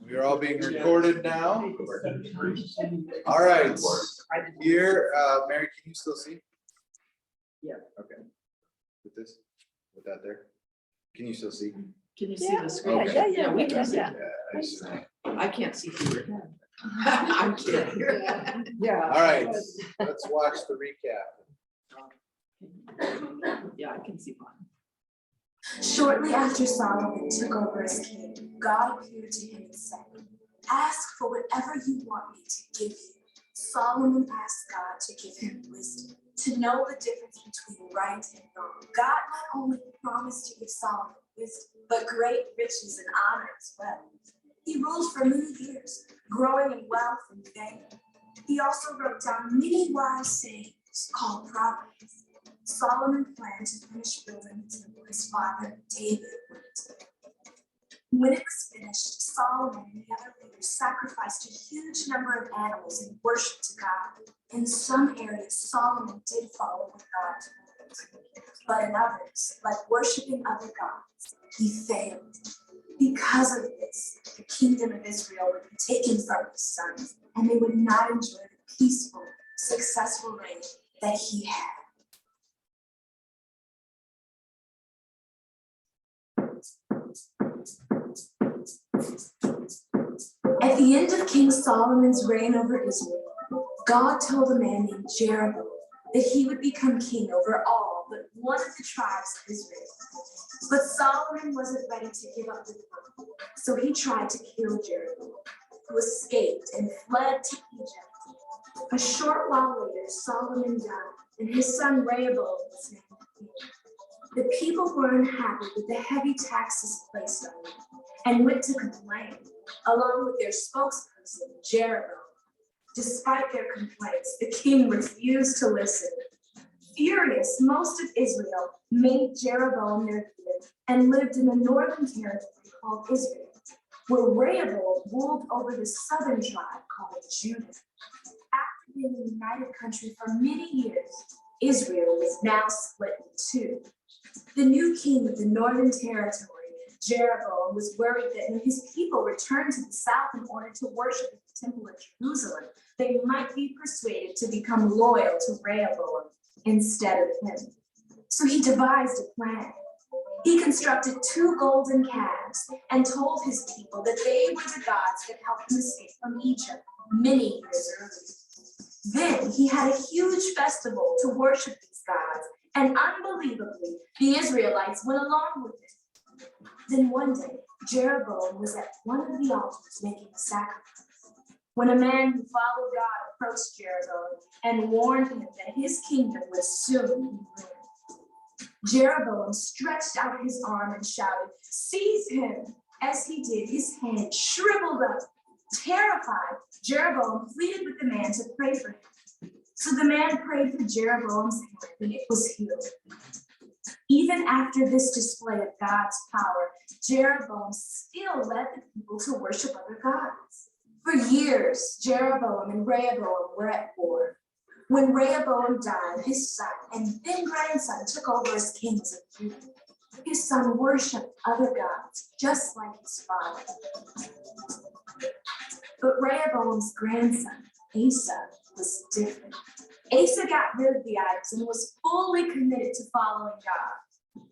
We're all being recorded now. All right, here, Mary, can you still see? Yeah. Okay. With this, with that there, can you still see? Can you see the screen? Okay. Yeah, we can see. Yeah, I see. I can't see through your head. I'm kidding. Yeah. All right, let's watch the recap. Yeah, I can see fine. Shortly after Solomon took over as king, God appeared to him and said, "Ask for whatever you want me to give you." Solomon asked God to give him wisdom, to know the difference between right and wrong. God not only promised to give Solomon wisdom, but great riches and honor as well. He ruled for many years, growing in wealth and fame. He also wrote down many wise sayings called Proverbs. Solomon planned to finish building the temple his father David wanted. When it was finished, Solomon and the other leaders sacrificed a huge number of animals in worship to God. In some areas, Solomon did follow what God told him, but in others, like worshiping other gods, he failed. Because of this, the kingdom of Israel would be taken from his sons, and they would not enjoy the peaceful, successful reign that he had. At the end of King Solomon's reign over Israel, God told a man named Jeroboam that he would become king over all but one of the tribes of Israel. But Solomon wasn't ready to give up the throne, so he tried to kill Jeroboam, who escaped and fled to Egypt. A short while later, Solomon died, and his son Rehoboam was named king. The people were unhappy with the heavy taxes placed on them and went to complain, along with their spokesperson, Jeroboam. Despite their complaints, the king refused to listen. Furious, most of Israel made Jeroboam their leader and lived in the northern territory called Israel, where Rehoboam ruled over the southern tribe called Judah. After being a united country for many years, Israel was now split in two. The new king of the northern territory, Jeroboam, was worried that when his people returned to the south in order to worship at the temple of Jerusalem, they might be persuaded to become loyal to Rehoboam instead of him. So he devised a plan. He constructed 2 golden calves and told his people that they were the gods that helped them escape from Egypt many years earlier. Then he had a huge festival to worship these gods, and unbelievably, the Israelites went along with it. Then one day, Jeroboam was at one of the altars making a sacrifice, when a man who followed God approached Jeroboam and warned him that his kingdom would soon be ruined. Jeroboam stretched out his arm and shouted, "Seize him!" As he did, his hand shriveled up. Terrified, Jeroboam pleaded with the man to pray for him. So the man prayed for Jeroboam's hand, and it was healed. Even after this display of God's power, Jeroboam still led the people to worship other gods. For years, Jeroboam and Rehoboam were at war. When Rehoboam died, his son and then grandson took over as kings of Judah. His son worshipped other gods, just like his father. But Rehoboam's grandson, Asa, was different. Asa got rid of the idols and was fully committed to following God.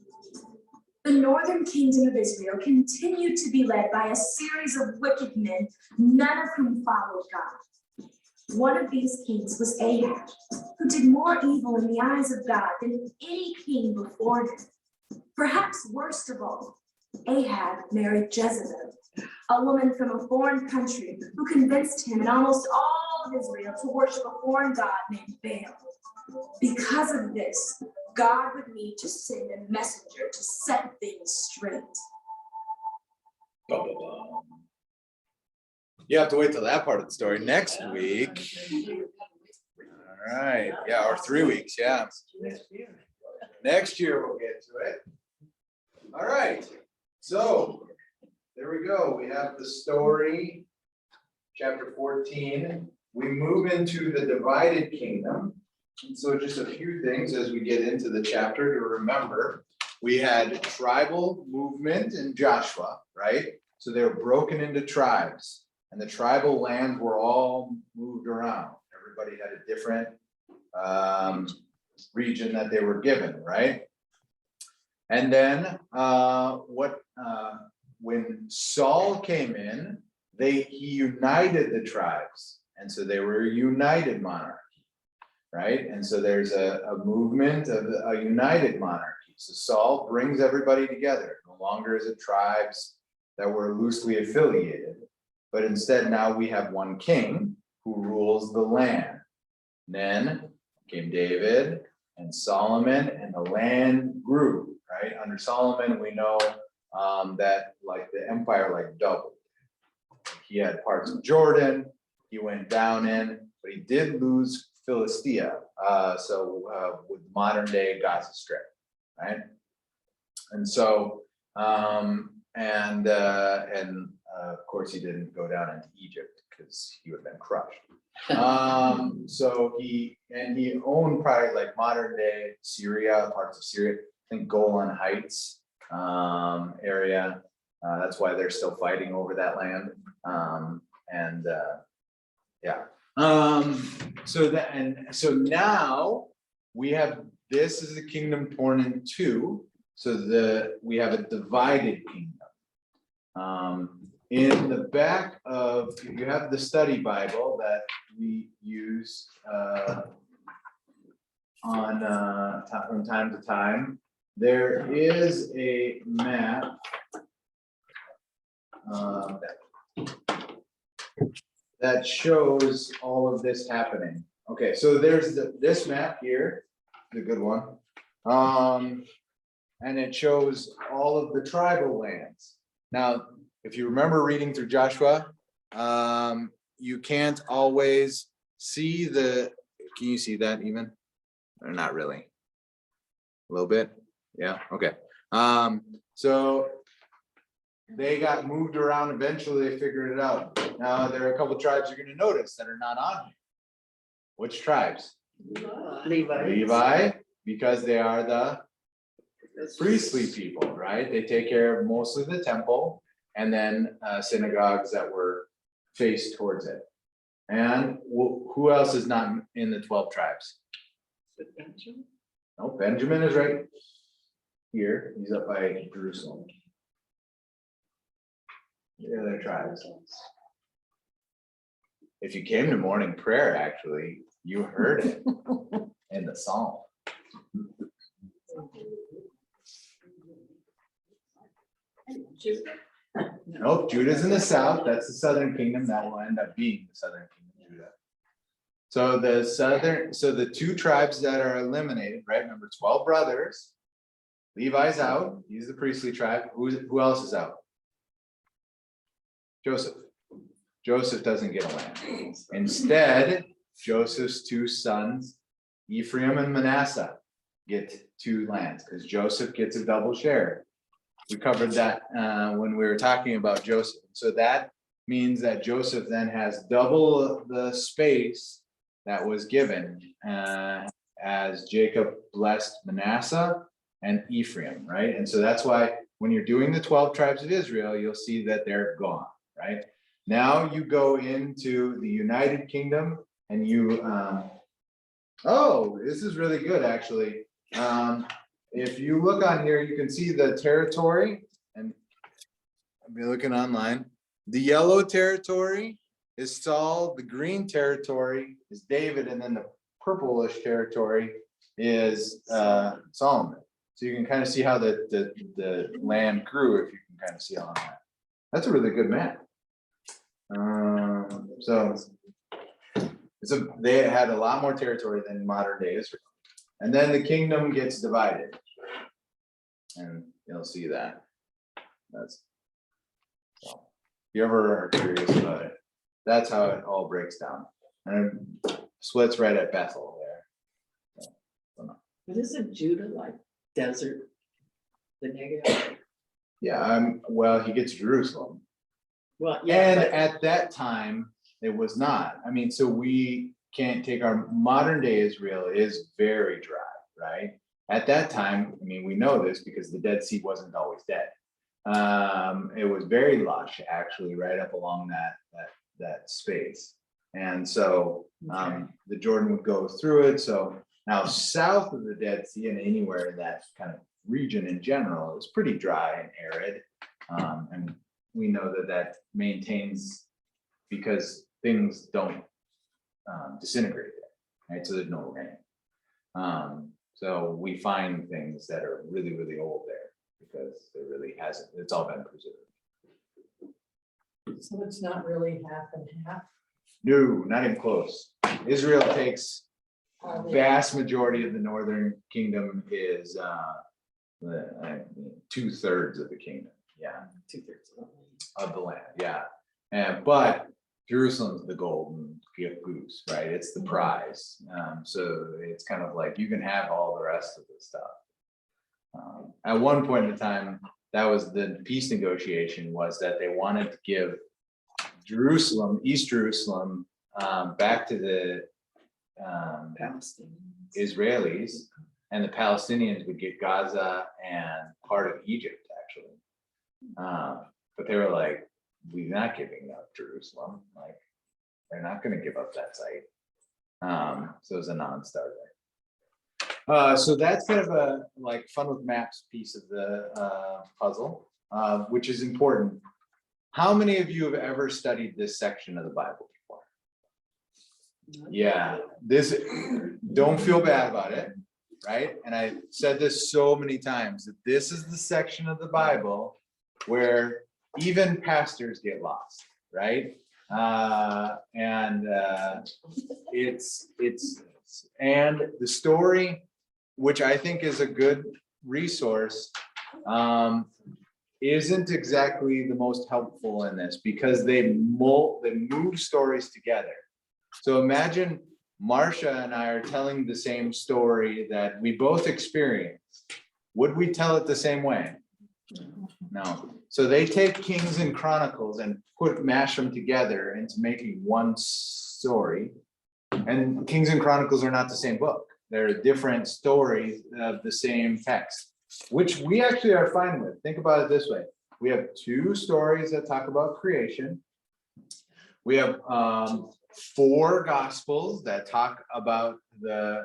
The northern kingdom of Israel continued to be led by a series of wicked men, none of whom followed God. One of these kings was Ahab, who did more evil in the eyes of God than any king before him. Perhaps worst of all, Ahab married Jezebel, a woman from a foreign country who convinced him and almost all of Israel to worship a foreign god named Baal. Because of this, God would need to send a messenger to set things straight. You have to wait till that part of the story next week. All right, yeah, or 3 weeks, yeah. Next year we'll get to it. All right, so there we go. We have the story, chapter 14. We move into the divided kingdom. And so just a few things as we get into the chapter to remember. We had tribal movement in Joshua, right? So they were broken into tribes, and the tribal lands were all moved around. Everybody had a different region that they were given, right? And then when Saul came in, he united the tribes, and so they were a united monarchy, right? And so there's a movement of a united monarchy. So Saul brings everybody together. No longer is it tribes that were loosely affiliated, but instead now we have one king who rules the land. Then came David and Solomon, and the land grew, right? Under Solomon, we know that like the empire like doubled. He had parts of Jordan, he went down in, but he did lose Philistia, with modern day Gaza Strip, right? And so, of course, he didn't go down into Egypt because he would have been crushed. So he owned probably like modern day Syria, parts of Syria, I think Golan Heights area. That's why they're still fighting over that land. So now we have, this is the kingdom torn in two. So we have a divided kingdom. In the back of, you have the study Bible that we use from time to time. There is a map that shows all of this happening. Okay, so there's this map here, the good one. And it shows all of the tribal lands. Now, if you remember reading through Joshua, you can't always see can you see that even? Or not really? A little bit? Yeah, okay. So they got moved around, eventually they figured it out. Now, there are a couple tribes you're gonna notice that are not on here. Which tribes? Levi, because they are the priestly people, right? They take care of mostly the temple and then synagogues that were faced towards it. And who else is not in the 12 tribes? No, Benjamin is right here. He's up by Jerusalem. The other tribes. If you came to morning prayer, actually, you heard it in the psalm. Nope, Judah's in the south. That's the southern kingdom. That will end up being the southern kingdom, Judah. So the two tribes that are eliminated, right? Remember, 12 brothers. Levi's out. He's the priestly tribe. Who else is out? Joseph. Joseph doesn't get a land. Instead, Joseph's two sons, Ephraim and Manasseh, get two lands because Joseph gets a double share. We covered that when we were talking about Joseph. So that means that Joseph then has double the space that was given as Jacob blessed Manasseh and Ephraim, right? And so that's why when you're doing the 12 tribes of Israel, you'll see that they're gone, right? Now you go into the United Kingdom and you, oh, this is really good, actually. If you look on here, you can see the territory, and I'll be looking online. The yellow territory is Saul, the green territory is David, and then the purplish territory is Solomon. So you can kind of see how the land grew if you can kind of see on that. That's a really good map. They had a lot more territory than modern day Israel. And then the kingdom gets divided. And you'll see that. If you ever are curious about it, that's how it all breaks down. And it splits right at Bethel there. But isn't Judah like desert? The Negev? Yeah, well, he gets Jerusalem. Well, yeah. And at that time, it was not. I mean, so we can't take our modern day Israel is very dry, right? At that time, I mean, we know this because the Dead Sea wasn't always dead. It was very lush, actually, right up along that space. And so the Jordan would go through it. So now south of the Dead Sea and anywhere in that kind of region in general is pretty dry and arid. And we know that maintains because things don't disintegrate there, right? So there's no rain. So we find things that are really, really old there because it really hasn't, it's all been preserved. So it's not really half and half. No, not even close. Israel takes vast majority of the northern kingdom is 2/3 of the kingdom. Yeah, 2/3. of the land. Yeah, but Jerusalem's the golden goose, right? It's the prize. So it's kind of like you can have all the rest of the stuff. At one point in time, that was the peace negotiation, was that they wanted to give Jerusalem, East Jerusalem, back to the Israelis, and the Palestinians would get Gaza and part of Egypt, actually. But they were like, we're not giving up Jerusalem. Like, they're not going to give up that site. So it was a non-starter. So that's kind of a like fun with maps piece of the puzzle, which is important. How many of you have ever studied this section of the Bible before? Yeah, this, don't feel bad about it, right? And I said this so many times, that this is the section of the Bible where even pastors get lost, right? And the story, which I think is a good resource, isn't exactly the most helpful in this because they move stories together. So imagine Marcia and I are telling the same story that we both experienced. Would we tell it the same way? No. So they take Kings and Chronicles and mash them together into making one story. And Kings and Chronicles are not the same book. They're different stories of the same text, which we actually are fine with. Think about it this way. We have two stories that talk about creation. We have 4 gospels that talk about the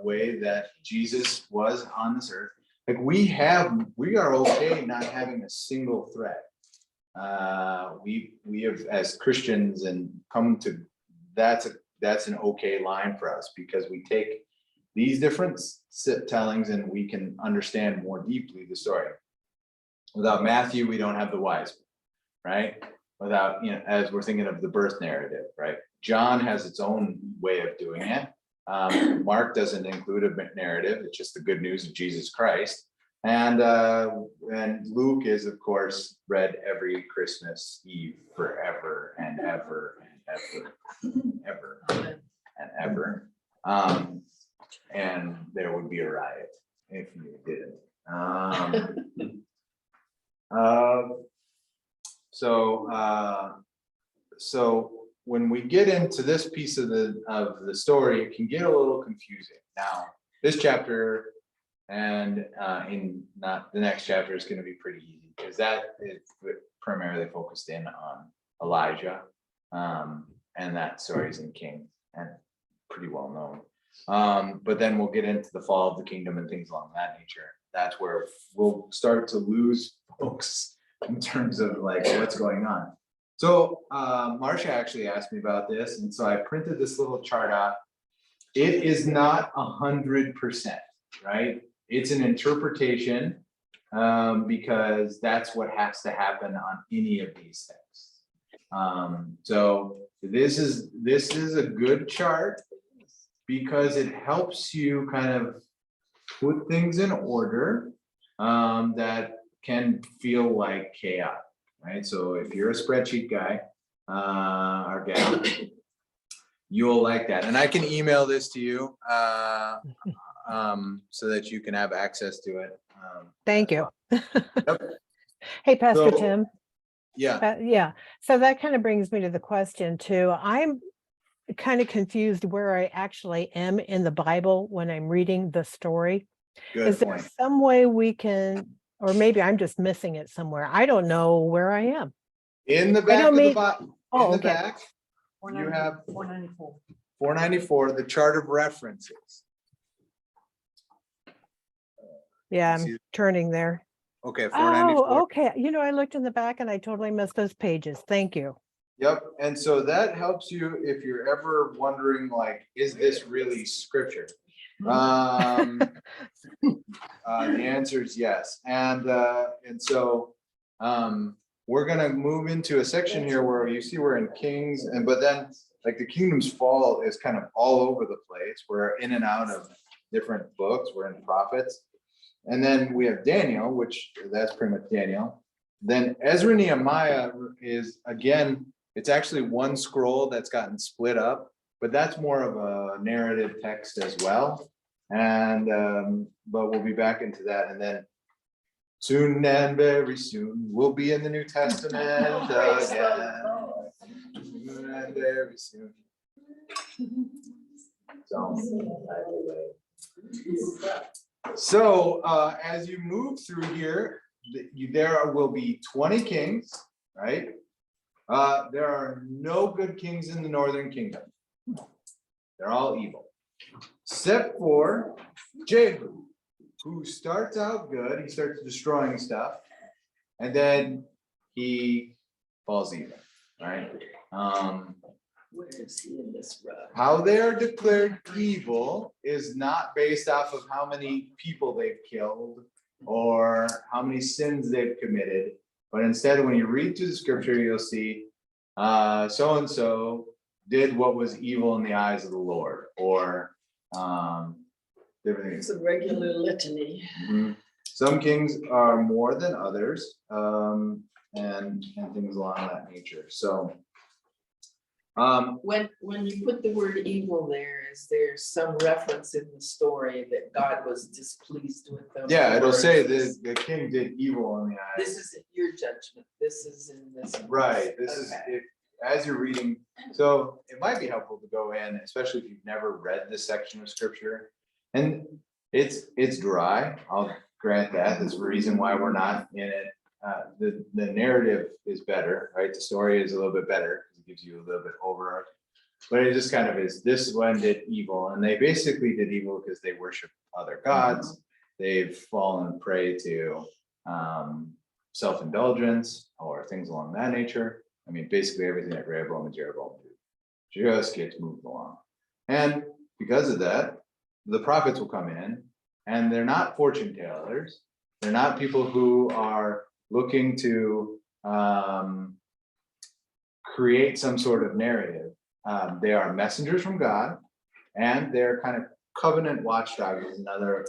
way that Jesus was on this earth. Like we are okay not having a single thread. We have, as Christians, and come to, that's an okay line for us because we take these different tellings and we can understand more deeply the story. Without Matthew, we don't have the wise, right? Without, as we're thinking of the birth narrative, right? John has its own way of doing it. Mark doesn't include a narrative. It's just the good news of Jesus Christ. And Luke is, of course, read every Christmas Eve forever and ever and ever, ever and ever. And there would be a riot if you didn't. So when we get into this piece of the story, it can get a little confusing. Now, this chapter and not the next chapter is going to be pretty easy because that is primarily focused in on Elijah, and that story is in Kings and pretty well known. But then we'll get into the fall of the kingdom and things along that nature. That's where we'll start to lose folks in terms of like what's going on. So Marcia actually asked me about this, and so I printed this little chart out. It is not 100%, right? It's an interpretation because that's what has to happen on any of these texts. So this is a good chart because it helps you kind of put things in order that can feel like chaos, right? So if you're a spreadsheet guy or gal, you'll like that. And I can email this to you so that you can have access to it. Thank you. Yep. Hey, Pastor So, Tim. Yeah. Yeah. So that kind of brings me to the question too. I'm kind of confused where I actually am in the Bible when I'm reading the story. Good Is there point. some way we can Or maybe I'm just missing it somewhere. I don't know where I am. In the I back know of the me- in Oh, the okay. back, you have 494. 494, the chart of references. Yeah, See- I'm turning there. Okay, 494. Oh, okay. You know, I looked in the back and I totally missed those pages. Thank you. Yep, and so that helps you if you're ever wondering, like, is this really scripture? The answer is yes, and so we're gonna move into a section here where you see we're in Kings, and but then like the kingdom's fall is kind of all over the place. We're in and out of different books. We're in prophets, and then we have Daniel, which that's pretty much Daniel. Then Ezra Nehemiah is again. It's actually one scroll that's gotten split up, but that's more of a narrative text as well. And but we'll be back into that, and then soon and very soon we'll be in the New Testament again. Soon and very soon. So as you move through here, there will be 20 kings, right? There are no good kings in the northern kingdom. They're all evil. Except for Jehu, who starts out good. He starts destroying stuff, and then he falls evil, right? Where is he in this row? How they are declared evil is not based off of how many people they've killed or how many sins they've committed, but instead, when you read through the scripture, you'll see so and so did what was evil in the eyes of the Lord, or different things. It's a regular litany. Mhm. Some kings are more than others, and things along that nature. So, When you put the word evil there, is there some reference in the story that God was displeased with them? yeah, it'll Or say is that the king did evil in the This eyes. isn't your judgment, this is in this. Right. This is Okay. if as you're reading. So it might be helpful to go in, especially if you've never read this section of scripture, and it's dry. I'll grant that. That's the reason why we're not in it. The narrative is better, right? The story is a little bit better because it gives you a little bit overarch. But it just kind of is, this one did evil, and they basically did evil because they worship other gods. They've fallen prey to self-indulgence or things along that nature. I mean, basically everything that Rehoboam and Jeroboam do just gets moved along. And because of that, the prophets will come in, and they're not fortune tellers. They're not people who are looking to create some sort of narrative. They are messengers from God, and they're kind of covenant watchdogs is another.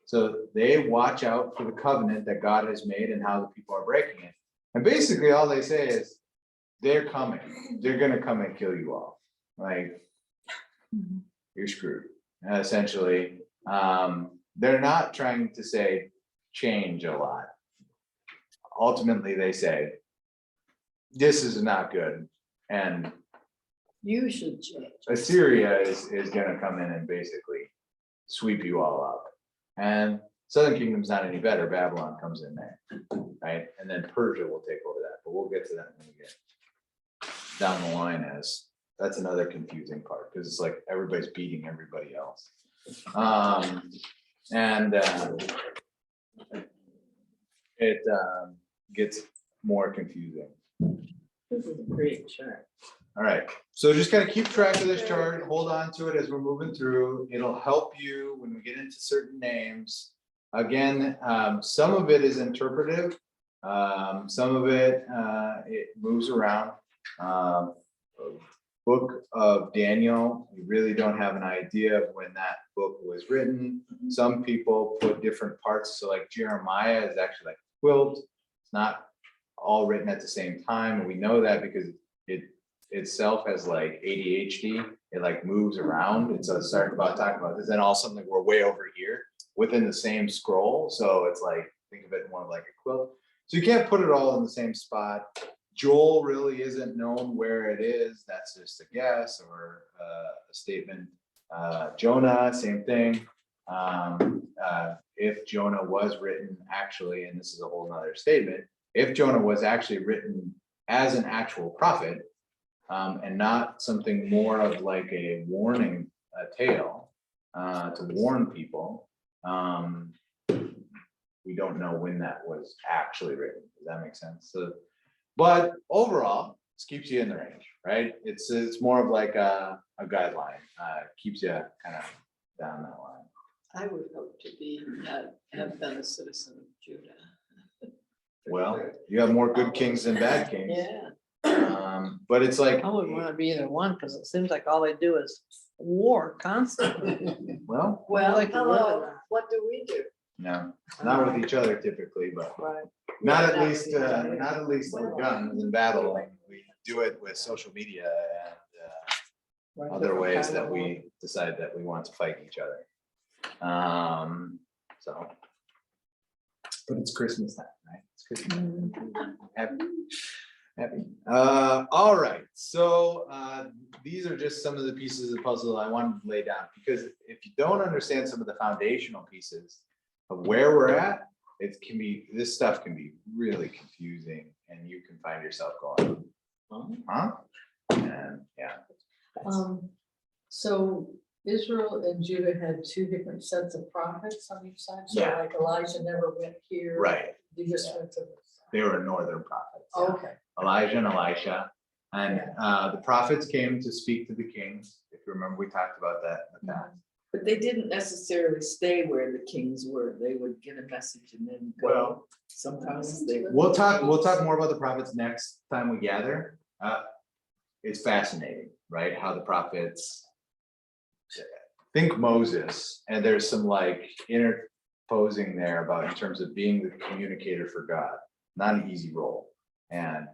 So they watch out for the covenant that God has made and how the people are breaking it. And basically all they say is, they're coming. They're gonna come and kill you all. Like, you're screwed. Essentially, they're not trying to say change a lot. Ultimately, they say, this is not good. And You should change. Assyria is gonna come in and basically sweep you all up. And Southern Kingdom's not any better. Babylon comes in there, right? And then Persia will take over that, but we'll get to that when we get down the line, as that's another confusing part, because it's like everybody's beating everybody else. It gets more confusing. This is a great chart. All right, so just kind of keep track of this chart, hold on to it as we're moving through. It'll help you when we get into certain names. Again, some of it is interpretive. Some of it, it moves around. Book of Daniel, you really don't have an idea of when that book was written. Some people put different parts. So like Jeremiah is actually like a quilt. It's not all written at the same time. And we know that because it itself has like ADHD. It like moves around. And so talking about this, and all of a sudden like we're way over here within the same scroll. So it's like, think of it more like a quilt. So you can't put it all in the same spot. Joel really isn't known where it is. That's just a guess or a statement. Jonah, same thing. if Jonah was written actually, and this is a whole nother statement, if Jonah was actually written as an actual prophet, and not something more of like a warning tale to warn people, we don't know when that was actually written. Does that make sense? So, but overall, this keeps you in the range, right? It's more of like a guideline. Keeps you kind of down that line. I would hope to be, have been a citizen of Judah. Well, you have more good kings than bad kings. Yeah, But it's like, I would want to be either one, because it seems like all they do is war constantly. well, Well, like to live in hello, that. what do we do? no, not with each other typically, but Right. not at not least, with each other. not at least with guns and battle. We do it with social media and other ways that we decide that we want to fight each other. So. But it's Christmas time, right? It's Christmas time. Happy. All right, so these are just some of the pieces of the puzzle I wanted to lay down, because if you don't understand some of the foundational pieces of where we're at, this stuff can be really confusing, and you can find yourself going, huh? And yeah. So Israel and Judah had two different sets of prophets on each side, so Yeah. like Elijah never went here. Right, They just went to this. they were northern prophets. Okay. Elijah and Elisha. And the prophets came to speak to the kings. If you remember, we talked about that in the past. But they didn't necessarily stay where the kings were. They would get a message and then go. Well, Sometimes they. We'll talk more about the prophets next time we gather. It's fascinating, right? How the prophets think Moses, and there's some like interposing there about in terms of being the communicator for God. Not an easy role. And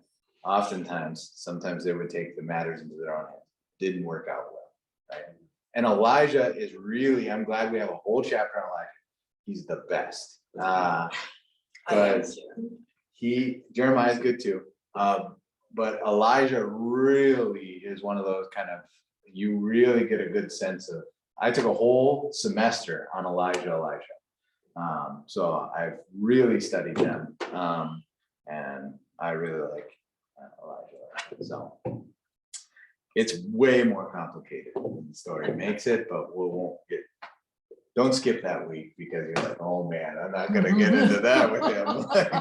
oftentimes, sometimes they would take the matters into their own hands. Didn't work out well, right? And Elijah is really, I'm glad we have a whole chapter on Elijah. He's the best. But Jeremiah is good too. But Elijah really is one of those kind of, you really get a good sense of, I took a whole semester on Elijah. So I've really studied them. And I really like Elijah. So it's way more complicated than the story makes it, but don't skip that week, because you're like, oh man, I'm not gonna get into that with him. Like,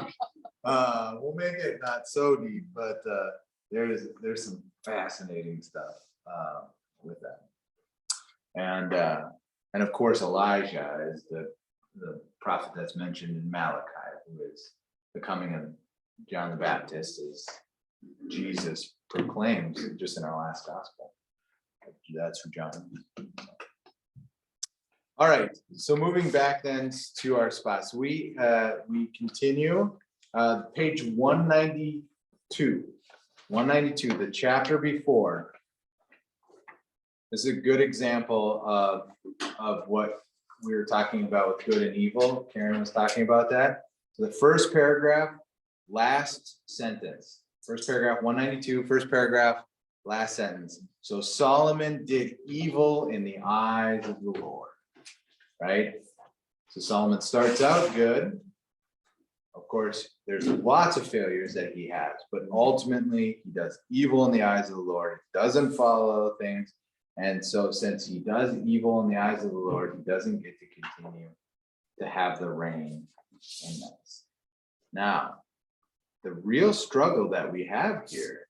we'll make it not so deep, but there's some fascinating stuff with that. And of course, Elijah is the prophet that's mentioned in Malachi, who is the coming of John the Baptist, as Jesus proclaims just in our last gospel. That's for John. All right, so moving back then to our spots, we continue page 192. 192, the chapter before. This is a good example of what we were talking about with good and evil. Karen was talking about that. So the first paragraph, last sentence. First paragraph, 192, first paragraph, last sentence. So Solomon did evil in the eyes of the Lord, right? So Solomon starts out good. Of course, there's lots of failures that he has, but ultimately he does evil in the eyes of the Lord. He doesn't follow things. And so since he does evil in the eyes of the Lord, he doesn't get to continue to have the reign in this. Now, the real struggle that we have here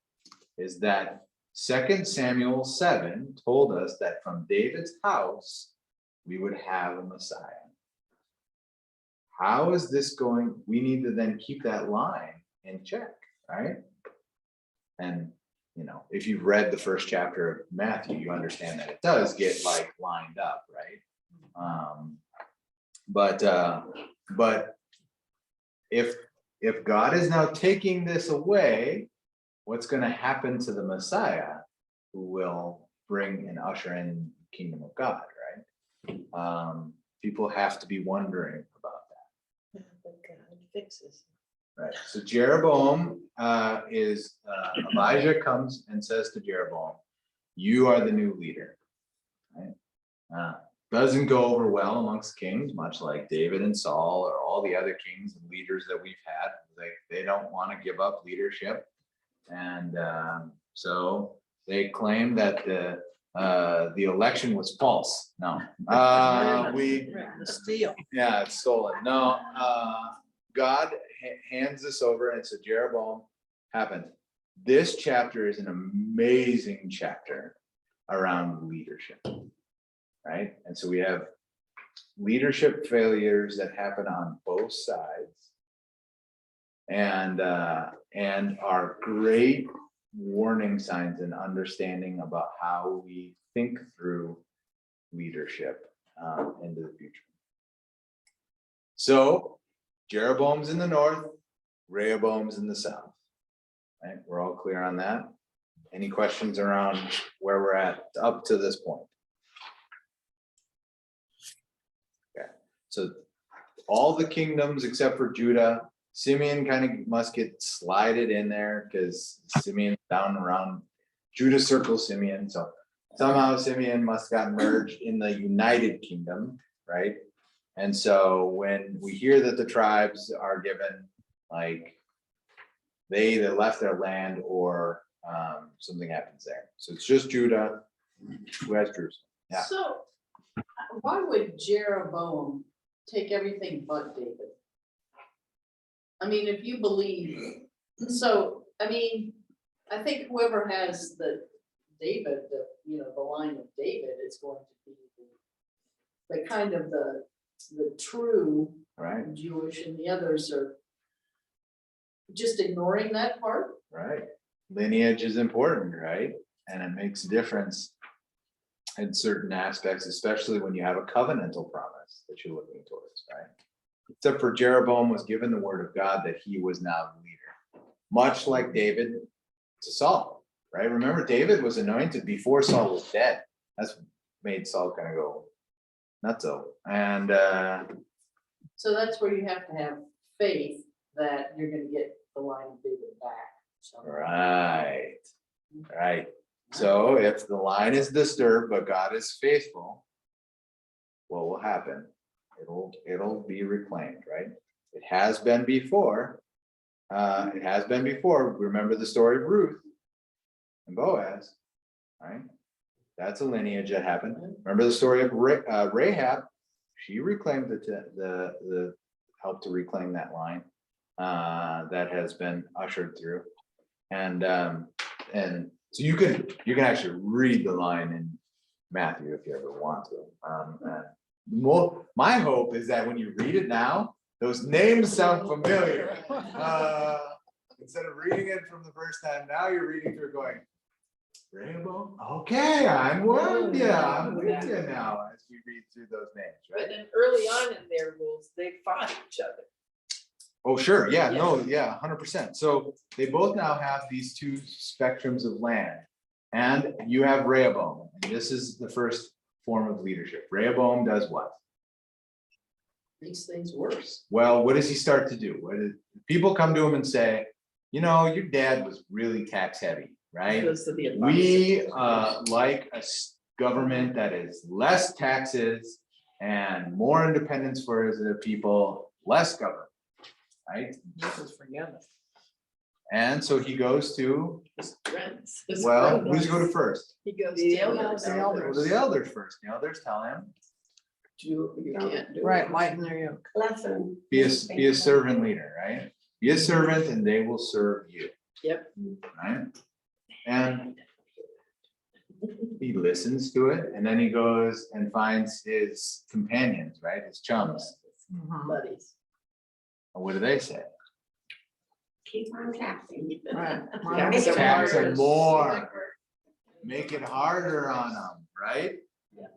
is that 2 Samuel 7 told us that from David's house, we would have a Messiah. How is this going? We need to then keep that line in check, right? And, you know, if you've read the first chapter of Matthew, you understand that it does get like lined up, right? But if God is now taking this away, what's going to happen to the Messiah who will bring and usher in the kingdom of God, right? People have to be wondering about that. But God fixes. Right. So Jeroboam Elijah comes and says to Jeroboam, you are the new leader. Right? doesn't go over well amongst kings, much like David and Saul or all the other kings and leaders that we've had. They don't want to give up leadership. And so they claim that the election was false. No, The steel. yeah, it's stolen. No, God hands this over, and so Jeroboam happened. This chapter is an amazing chapter around leadership, right? And so we have leadership failures that happen on both sides, and are great warning signs and understanding about how we think through leadership into the future. So Jeroboam's in the north, Rehoboam's in the south. Right, we're all clear on that. Any questions around where we're at up to this point? Okay, so all the kingdoms except for Judah, Simeon kind of must get slided in there because Simeon down around Judah circles Simeon. So somehow Simeon must have got merged in the United Kingdom, right? And so when we hear that the tribes are given, like, they either left their land or something happens there. So it's just Judah who has Jerusalem. Yeah. So why would Jeroboam take everything but David? I mean, if you believe, so, I mean, I think whoever has the David, the line of David is going to be the kind of the true Right, Jewish, and the others are just ignoring that part. right. Lineage is important, right? And it makes a difference in certain aspects, especially when you have a covenantal promise that you're looking towards, right? Except for Jeroboam was given the word of God that he was now the leader, much like David to Saul, right? Remember, David was anointed before Saul was dead. That's what made Saul kind of go nutso. And So that's where you have to have faith that you're gonna get the line of David back. So right, right. So if the line is disturbed, but God is faithful, what will happen? It'll be reclaimed, right? It has been before. It has been before. Remember the story of Ruth and Boaz, right? That's a lineage that happened. Remember the story of Rahab? She reclaimed the help to reclaim that line that has been ushered through. And so you can actually read the line in Matthew if you ever want to. My hope is that when you read it now, those names sound familiar. Instead of reading it from the first time, now you're reading through going, Rainbow? Okay, I'm with you. I'm with you now as we read through those names, But right? then early on in their rules, they fought each other. Oh, sure. Yeah, no, yeah, 100%. So they both now have these two spectrums of land. And you have Rehoboam, and this is the first form of leadership. Rehoboam does what? makes things worse. Well, what does he start to do? People come to him and say, you know, your dad was really tax heavy, right? Because of the We advice. like a government that is less taxes and more independence for the people, less government, right? This is forget it. And so he goes to, His friends. His well, friends. who's go to first? He goes The to elders, the Go elders. to the elders first. The elders tell him, You can't do it. Right, lighten their yoke. be a servant leader, right? Be a servant and they will serve you. Yep. Right? And he listens to it and then he goes and finds his companions, right? His chums. Buddies. And what do they say? Keep on taxing. Right. Tax them Tax them harder. more. Make it harder on them, right?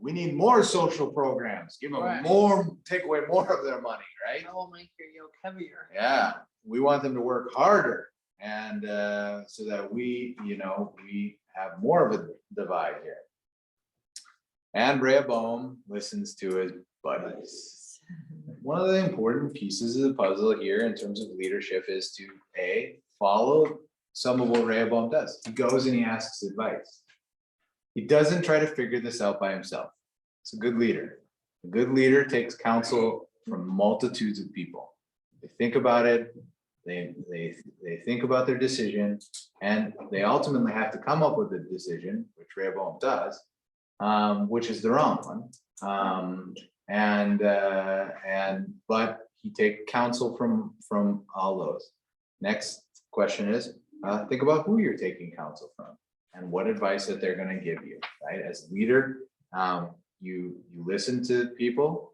We need more social programs. Give them Right. more, take away more of their money, right? That will make your yoke heavier. Yeah, we want them to work harder and so that we have more of a divide here. And Rehoboam listens to his buddies. One of the important pieces of the puzzle here in terms of leadership is to follow some of what Rehoboam does. He goes and he asks advice. He doesn't try to figure this out by himself. It's a good leader. A good leader takes counsel from multitudes of people. They think about it, they think about their decision, and they ultimately have to come up with a decision, which Rehoboam does, which is the wrong one. But he takes counsel from all those. Next question is, think about who you're taking counsel from and what advice that they're going to give you, right? As a leader, you listen to people,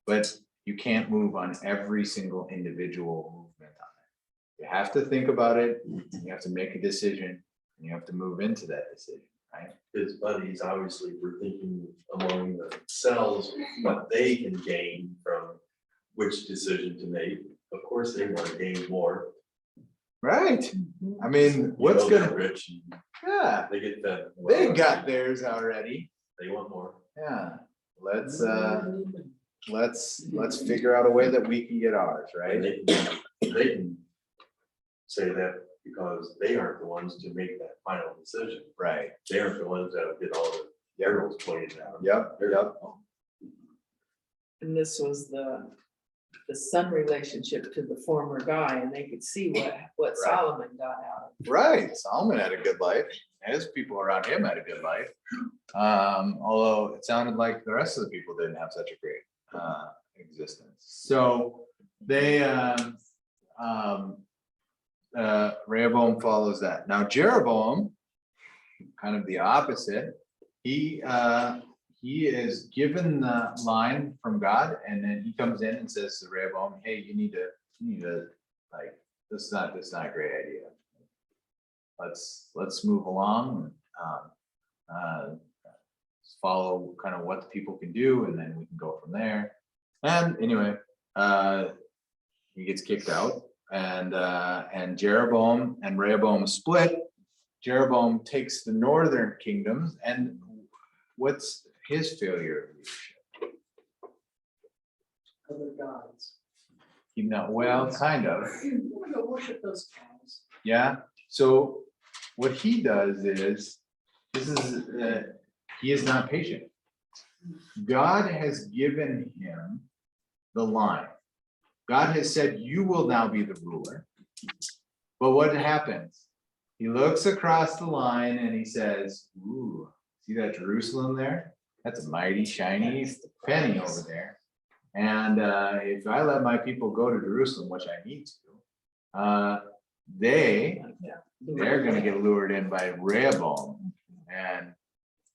but you can't move on every single individual movement on it. You have to think about it, you have to make a decision, and you have to move into that decision, right? His buddies obviously were thinking among themselves what they can gain from which decision to make. Of course, they want to gain more. Right. I mean, You what's know they're gonna, rich, and yeah, they get fed. they got theirs already. They want more. Yeah, let's figure out a way that we can get ours, right? And they can say that because they aren't the ones to make that final decision. Right. They aren't the ones that get all the arrows pointed out. Yep, yep. And this was the son relationship to the former guy, and they could see what Right. Solomon got out of Right, Solomon had a good life, his people around him had a good life. Although it sounded like the rest of the people didn't have such a great existence. So they Rehoboam follows that. Now Jeroboam, kind of the opposite, he is given the line from God, and then he comes in and says to Rehoboam, hey, you need to like, this is not a great idea. Let's move along, follow kind of what the people can do, and then we can go from there. And anyway, he gets kicked out, and Jeroboam and Rehoboam split. Jeroboam takes the northern kingdoms, and what's his failure of leadership? Other gods. You know, well, kind of. We're gonna worship those cows. Yeah, so what he does is, he is not patient. God has given him the line. God has said, you will now be the ruler. But what happens? He looks across the line and he says, ooh, see that Jerusalem there? That's a mighty shiny penny over there. And if I let my people go to Jerusalem, which I need to, they're gonna get lured in by Rehoboam and,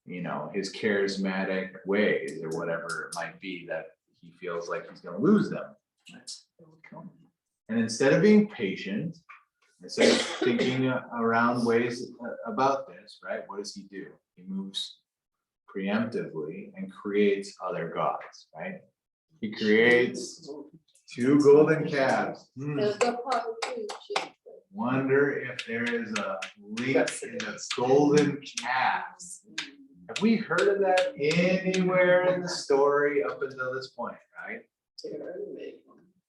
you know, his charismatic ways or whatever it might be that he feels like he's gonna lose them. And instead of being patient, instead of thinking around ways about this, right, what does he do? He moves preemptively and creates other gods, right? He creates 2 golden calves. Wonder if there is a link in the golden calves. Have we heard of that anywhere in the story up until this point, right?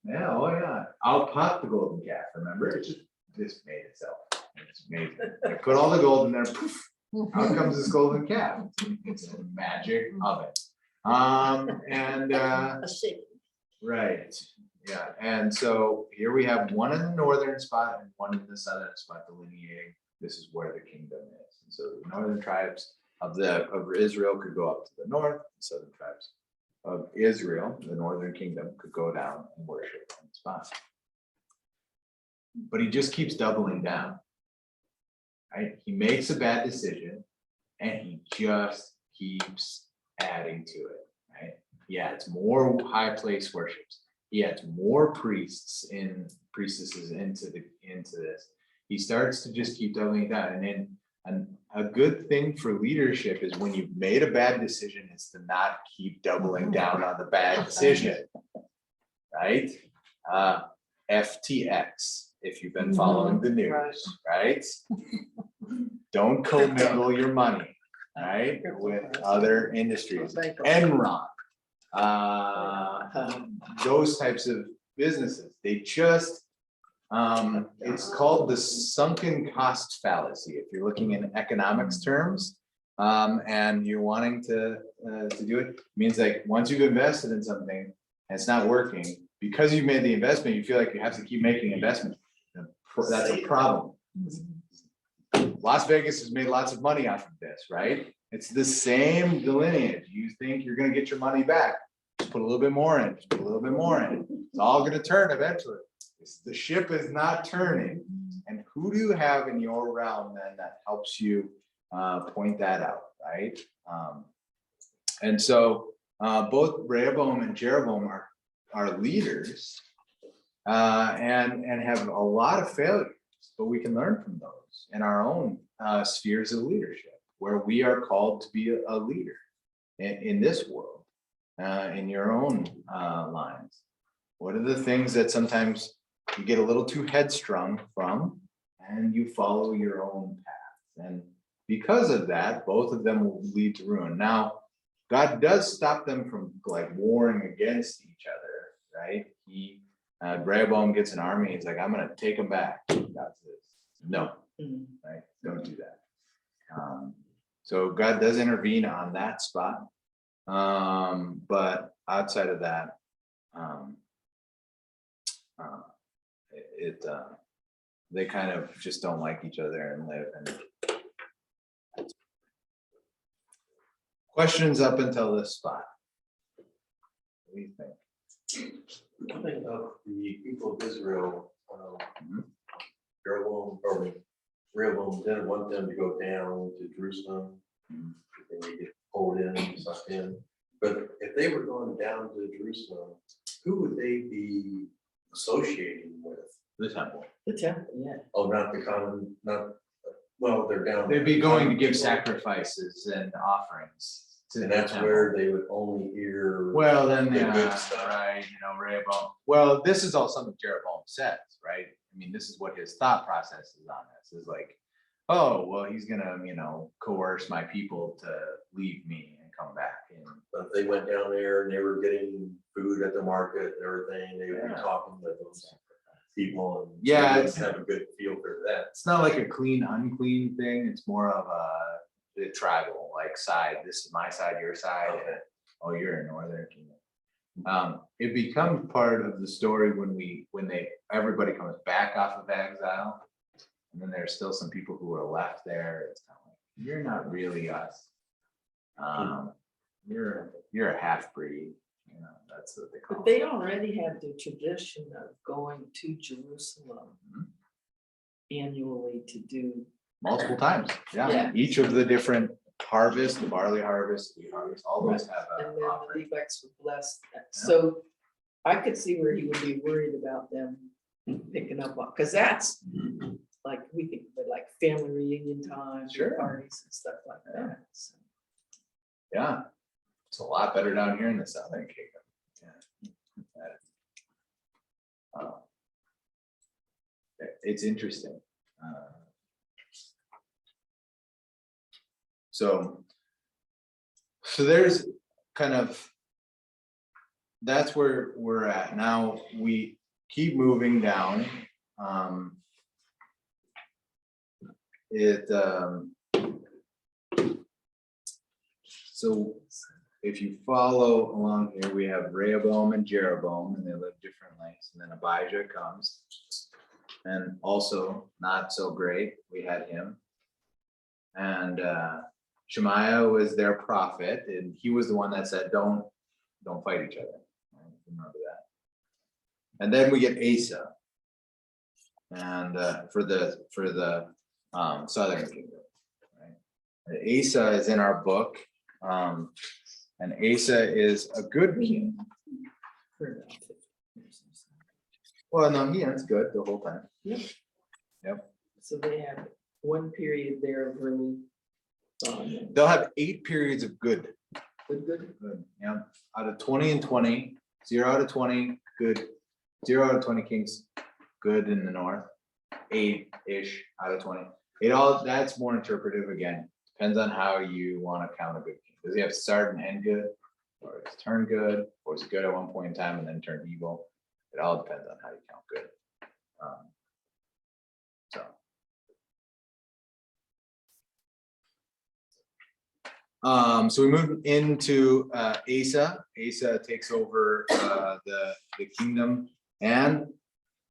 Yeah, oh yeah. I'll pop the golden calf, remember? It just made itself. It's amazing. I put all the gold in there, poof, out comes this golden calf. It's the magic of it. Right, yeah, and so here we have one in the northern spot and one in the southern spot delineating this is where the kingdom is. And so the northern tribes of Israel could go up to the north, the southern tribes of Israel, the northern kingdom, could go down and worship in the spot. But he just keeps doubling down. Right? He makes a bad decision and he just keeps adding to it. Right? He adds more high place worships. He adds more priests and priestesses into this. He starts to just keep doubling down. And a good thing for leadership is when you've made a bad decision, is to not keep doubling down on the bad decision. Right? FTX, if you've been following the news, right? Don't commingle your money, right, with other industries. Enron, those types of businesses, they just, it's called the sunken cost fallacy. If you're looking in economics terms, and you're wanting to do it, means like, once you've invested in something and it's not working, because you made the investment, you feel like you have to keep making investment. That's a problem. Las Vegas has made lots of money off of this, right? It's the same delineage. You think you're gonna get your money back, just put a little bit more in, just put a little bit more in. It's all gonna turn eventually. The ship is not turning. And who do you have in your realm then that helps you point that out, right? And so both Rehoboam and Jeroboam are leaders and have a lot of failures, but we can learn from those in our own spheres of leadership, where we are called to be a leader in this world, in your own lines. What are the things that sometimes you get a little too headstrong from, and you follow your own path? And because of that, both of them will lead to ruin. Now, God does stop them from like warring against each other, right? Rehoboam gets an army. He's like, I'm going to take them back. God says, no, right? Don't do that. So God does intervene on that spot. But outside of that, they kind of just don't like each other and live. And questions up until this spot. What do you think? One thing about the people of Israel, Rehoboam didn't want them to go down to Jerusalem. They get pulled in and sucked in. But if they were going down to Jerusalem, who would they be associating with? The temple. The temple, yeah. Oh, not the common, well, they're down. They'd be going to give sacrifices and offerings. To And the that's temple. where they would only hear. Well, then, the good yeah, stuff. right, Rehoboam. Well, this is all something Jeroboam says, right? I mean, this is what his thought process is on this, is like, oh, well, he's gonna, coerce my people to leave me and come back. And But if they went down there and they were getting food at the market and everything, they would be Yeah. talking with those people and. Yeah, they it's- have a good feel for that. it's not like a clean, unclean thing. It's more of the tribal, like side. This is my side, your side. Okay. Oh, you're a northern kingdom. It becomes part of the story when everybody comes back off of exile. And then there's still some people who are left there. It's kind of like, you're not really us. You're a half breed. That's what they call But they it. already have the tradition of going to Jerusalem annually to do. Multiple times. Yeah. Yeah. Each of the different harvests, the barley harvest, the wheat harvest, all those have And a then the offering. Levites would bless that. So I could see where he would be worried about them picking up on, because that's like, we think of it like family reunion times, Sure. parties and stuff like that. So, Yeah. It's a lot better down here in the Southern Kingdom. Yeah. It's interesting. So there's kind of, that's where we're at now. We keep moving down. So if you follow along here, we have Rehoboam and Jeroboam, and they live differently. And then Abijah comes. And also not so great, we had him. And Shemaiah was their prophet, and he was the one that said, don't fight each other. Remember that. And then we get Asa. And for the Southern Kingdom. Right? Asa is in our book. And Asa is a good king. for about 50 years or so. Well, no, that's good the whole time. So they have one period there of really. They'll have 8 periods of good. Good. Good. Yeah. Out of 20 and 20, 0 out of 20, good. 0 out of 20 kings, good in the north. 8-ish out of 20. That's more interpretive again. Depends on how you want to count a good king. Does he have to start and end good? Or is it turn good? Or is it good at one point in time and then turn evil? It all depends on how you count good. So. So we move into Asa. Asa takes over the kingdom. And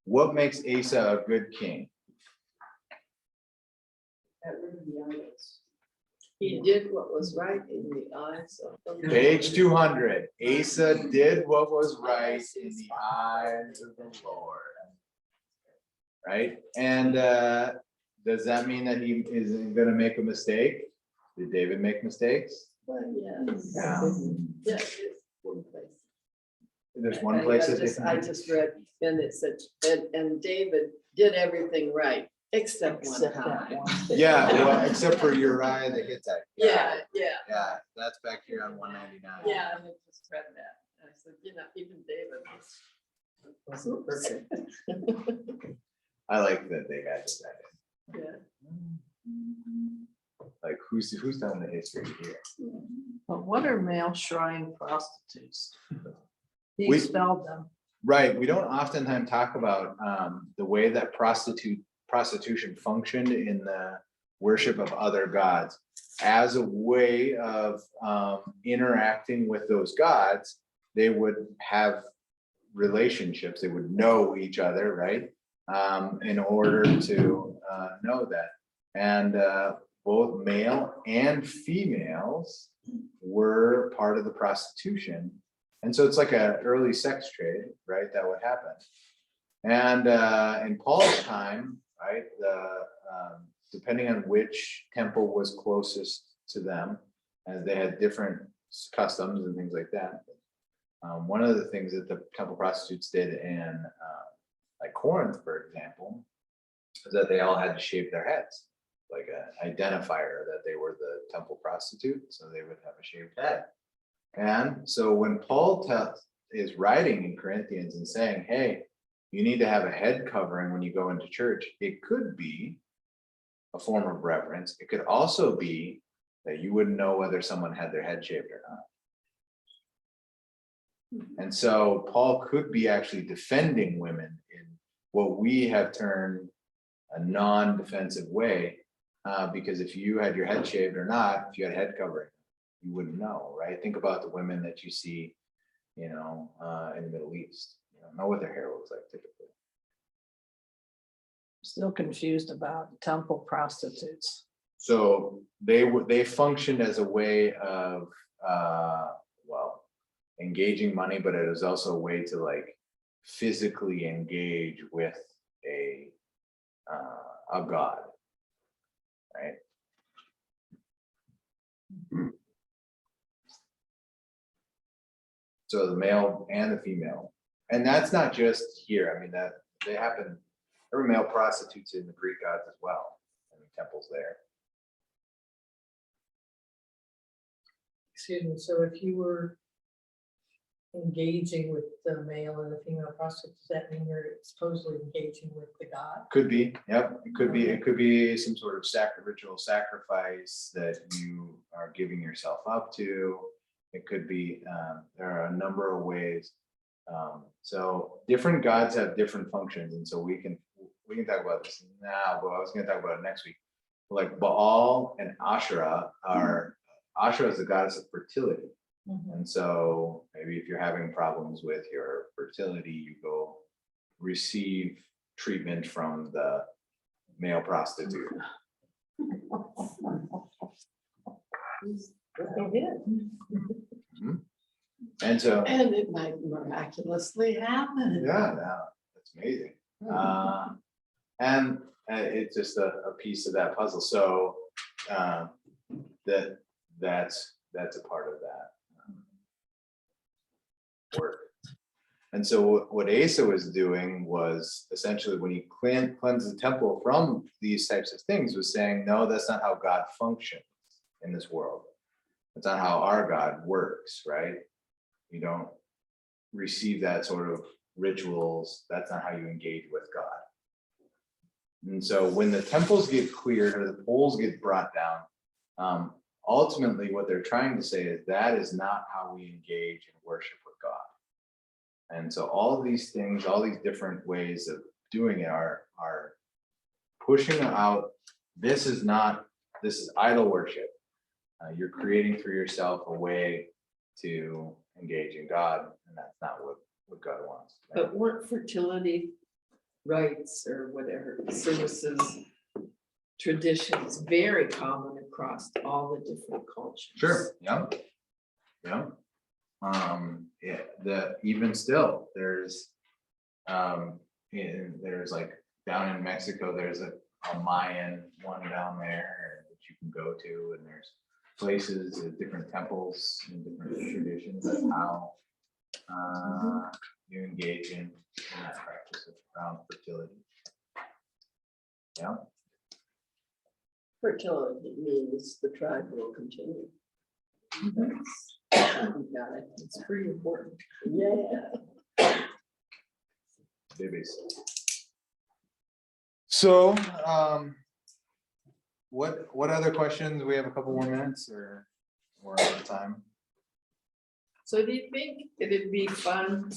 what makes Asa a good king? Got rid of the idols. He did what was right in the eyes of the Lord. Page 200. Asa did what was right in the eyes of the Lord. Right? And does that mean that he isn't going to make a mistake? Did David make mistakes? Well, yes. Yeah. Yes, it's one place. There's one place that I just read, and it said, and David did everything right, except one time. Yeah, well, except for Uriah the Hittite. Yeah. Yeah, that's back here on 199. Yeah, I just read that. I said, even David was perfect. I like that they had this. Yeah. Like who's done the history here? But what are male shrine prostitutes? He We- expelled them. Right, we don't oftentimes talk about the way that prostitution functioned in the worship of other gods as a way of interacting with those gods. They would have relationships, they would know each other, right? In order to know that. And both male and females were part of the prostitution. And so it's like an early sex trade, right? That would happen. And in Paul's time, right, depending on which temple was closest to them, as they had different customs and things like that. One of the things that the temple prostitutes did in like Corinth, for example, is that they all had to shave their heads, like an identifier that they were the temple prostitute, so they would have a shaved head. And so when Paul is writing in Corinthians and saying, hey, you need to have a head covering when you go into church, it could be a form of reverence. It could also be that you wouldn't know whether someone had their head shaved or not. And so Paul could be actually defending women in what we have turned a non-defensive way, because if you had your head shaved or not, if you had head covering, you wouldn't know, right? Think about the women that you see, in the Middle East. You don't know what their hair looks like typically. Still confused about temple prostitutes. So they functioned as a way of engaging money, but it was also a way to like physically engage with a god, right? So the male and the female, and that's not just here. I mean, that they happen. There were male prostitutes in the Greek gods as well, in the temples there. Excuse me, so if you were engaging with the male and the female prostitute, does that mean you're supposedly engaging with the god? Could be, yep. It could be. It could be some sort of ritual sacrifice that you are giving yourself up to. It could be. There are a number of ways. So different gods have different functions, and so we can talk about this now. But I was going to talk about it next week. Like Baal and Asherah are. Asherah is the goddess of fertility. And so maybe if you're having problems with your fertility, you go receive treatment from the male prostitute. And so, And it might miraculously happen. yeah, no, that's amazing. And it's just a piece of that puzzle. So that's a part of that work. And so what Asa was doing was essentially when he cleansed the temple from these types of things, was saying, no, that's not how God functions in this world. That's not how our God works, right? You don't receive that sort of rituals. That's not how you engage with God. And so when the temples get cleared or the poles get brought down, ultimately what they're trying to say is that is not how we engage and worship with God. And so all of these things, all these different ways of doing it are pushing out, this is idol worship. You're creating for yourself a way to engage in God, and that's not what God wants. But weren't fertility rites or whatever services, traditions very common across all the different cultures? Sure, yeah. Yeah. Yeah, even still, there's there's like down in Mexico, there's a Mayan one down there that you can go to, and there's places, different temples and different traditions of how you engage in that practice around fertility. Yeah. Fertility means the tribe will continue. It's pretty important. Yeah. Babies. So, what other questions? We have a couple more minutes, or we're out of time. So do you think it'd be fun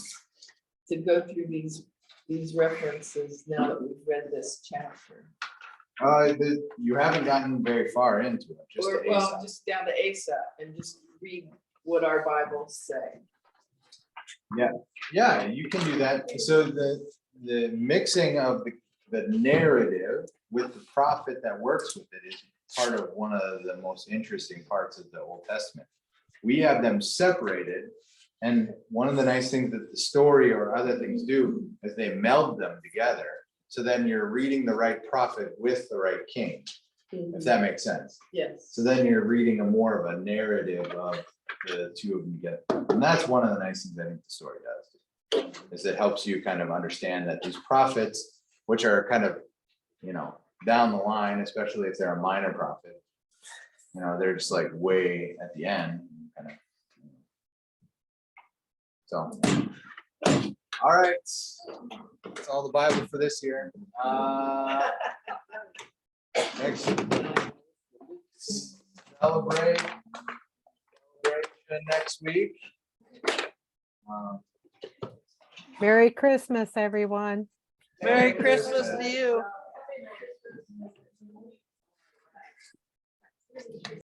to go through these references now that we've read this chapter? You haven't gotten very far into it, just Or, the well, ASAP. just down to Asa and just read what our Bibles say. Yeah, you can do that. So the mixing of the narrative with the prophet that works with it is part of one of the most interesting parts of the Old Testament. We have them separated, and one of the nice things that the story or other things do is they meld them together. So then you're reading the right prophet with the right king, if that makes sense. Yes. So then you're reading a more of a narrative of the two of them together. And that's one of the nice things I think the story does, is it helps you kind of understand that these prophets, which are kind of, down the line, especially if they're a minor prophet, they're just like way at the end, kind of. So, all right, that's all the Bible for this year. Next, celebration next week. Merry Christmas, everyone. Merry Christmas to you.